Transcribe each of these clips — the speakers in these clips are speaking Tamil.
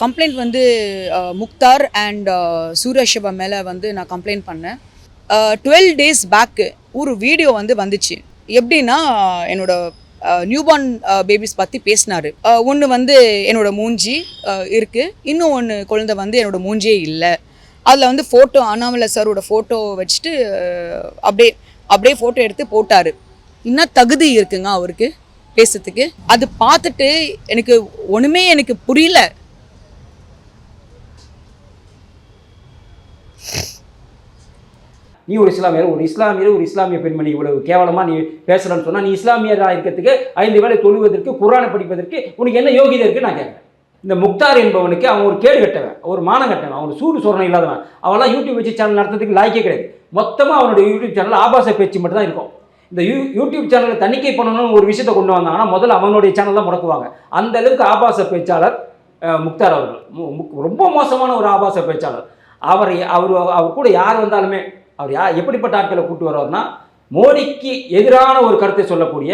கம்ப்ளைண்ட் வந்து முக்தார் அண்ட் சூரஷிவா மேலே வந்து நான் கம்ப்ளைண்ட் பண்ணேன். 12 days பேக்கு ஒரு வீடியோ வந்து வந்துச்சு. எப்படின்னா என்னோட நியூபார்ன் பேபிஸ் பற்றி பேசினார். ஒன்று வந்து என்னோட மூஞ்சி இருக்குது, இன்னும் ஒன்று குழந்தை வந்து என்னோட மூஞ்சியே இல்லை. அதில் வந்து ஃபோட்டோ அண்ணாமலை சாரோட ஃபோட்டோ வச்சுட்டு அப்படியே அப்படியே ஃபோட்டோ எடுத்து போட்டார். என்ன தகுதி இருக்குங்க அவருக்கு பேசுறதுக்கு? அது பார்த்துட்டு எனக்கு ஒன்றுமே எனக்கு புரியல. நீ ஒரு இஸ்லாமிய பெண்மணி இவ்வளவு கேவலமாக நீ பேசுகிறன்னு சொன்னால், நீ இஸ்லாமியராக இருக்கிறதுக்கு 5 வேளை தொழுவதற்கு குர்ஆனை படிப்பதற்கு உனக்கு என்ன யோகிதை இருக்குது நான் கேட்குறேன். இந்த முக்தார் என்பவனுக்கு அவன் ஒரு கேடு கட்டவன், ஒரு மானம் கட்டவன், அவன் சூடு சொரணம் இல்லாதவன். அவன்லாம் யூடியூப் வச்சு சேனல் நடத்துறதுக்கு லாய்க்கே கிடையாது. மொத்தமாக அவனுடைய யூடியூப் சேனல் ஆபாச பேச்சு மட்டும் தான் இருக்கும். இந்த யூடியூப் சேனலை தணிக்கை பண்ணணும்னு ஒரு விஷயத்தை கொண்டு வந்தாங்கன்னா முதல்ல அவனுடைய சேனல் தான் முடக்குவாங்க. அந்த அளவுக்கு ஆபாச பேச்சாளர் முக்தார் அவர்கள். ரொம்ப மோசமான ஒரு ஆபாச பேச்சாளர். அவர் கூட யார் வந்தாலுமே அவர் எப்படிப்பட்ட ஆட்களை கூட்டு வருவார்னா, மோடிக்கு எதிரான ஒரு கருத்தை சொல்லக்கூடிய,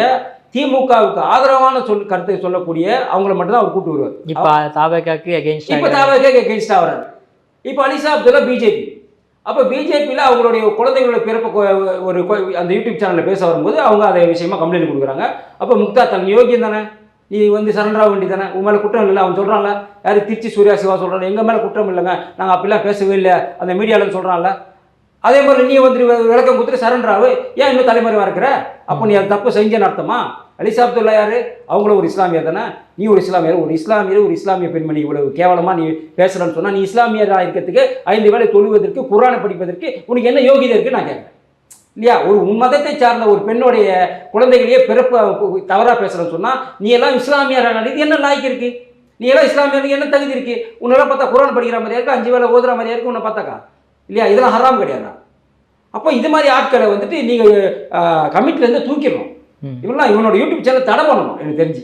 திமுகவுக்கு ஆதரவான கருத்தை சொல்லக்கூடிய அவங்கள மட்டும் தான் அவர் கூட்டு வருவார். இப்போ தாவேகாக்கு எகெயின்ஸ்டாக வர்றாரு. இப்போ அலிசா அப்துல்லா பிஜேபி. அப்போ பிஜேபியில் அவங்களுடைய குழந்தைகளோட பிறப்பு ஒரு அந்த யூடியூப் சேனலில் பேச வரும்போது அவங்க அதை விஷயமா கம்ப்ளைண்ட் கொடுக்குறாங்க. அப்போ முக்தார் தன் யோகியம் தானே, நீ வந்து சரண்டராக வேண்டி தானே, உன் மேலே குற்றம் இல்லை. அவன் சொல்கிறான்ல, யார் திருச்சி சூர்யா சிவா சொல்கிறாங்க, எங்கள் மேலே குற்றம் இல்லைங்க, நாங்கள் அப்படிலாம் பேசவே இல்லை அந்த மீடியாவில்னு சொல்கிறான்ல. அதே மாதிரி நீ வந்து விளக்கம் கொடுத்துட்டு சரண்டராவு ஏன் இன்னும் தலைமறைவாக இருக்கிற? அப்போ நீ அது தப்பு செஞ்சேன்னு அர்த்தமா? அலிசா அப்துல்லா யார்? அவங்களும் ஒரு இஸ்லாமியர் தானே. நீ ஒரு இஸ்லாமிய பெண்மணி இவ்வளவு கேவலமாக நீ பேசுகிறன்னு சொன்னால், நீ இஸ்லாமியராக இருக்கிறதுக்கு 5 வேளை தொழுவதற்கு குர்ஆனை படிப்பதற்கு உனக்கு என்ன யோகிதை இருக்குது நான் கேட்குறேன். இல்லையா? ஒரு மதத்தை சார்ந்த ஒரு பெண்ணுடைய குழந்தைகளையே பிறப்பு தவறாக பேசுகிறேன்னு சொன்னால், நீ எல்லாம் இஸ்லாமியராக இது என்ன லாய்க்கு இருக்குது? நீ எல்லாம் இஸ்லாமியருக்கு என்ன தகுதி இருக்குது? உன்னெல்லாம் பார்த்தா குர்ஆன் படிக்கிற மாதிரியா இருக்குது, 5 வேளை ஓதுற மாதிரியா இருக்குது உன்னை பார்த்தாக்கா? இல்லையா? இதெல்லாம் ஹராம் கிடையாதா? அப்போ இது மாதிரி ஆட்களை வந்துட்டு நீங்கள் கமிட்டிலேருந்து தூக்கிடணும். இவனோட யூடியூப் சேனல் தடை பண்ணணும் எனக்கு தெரிஞ்சு.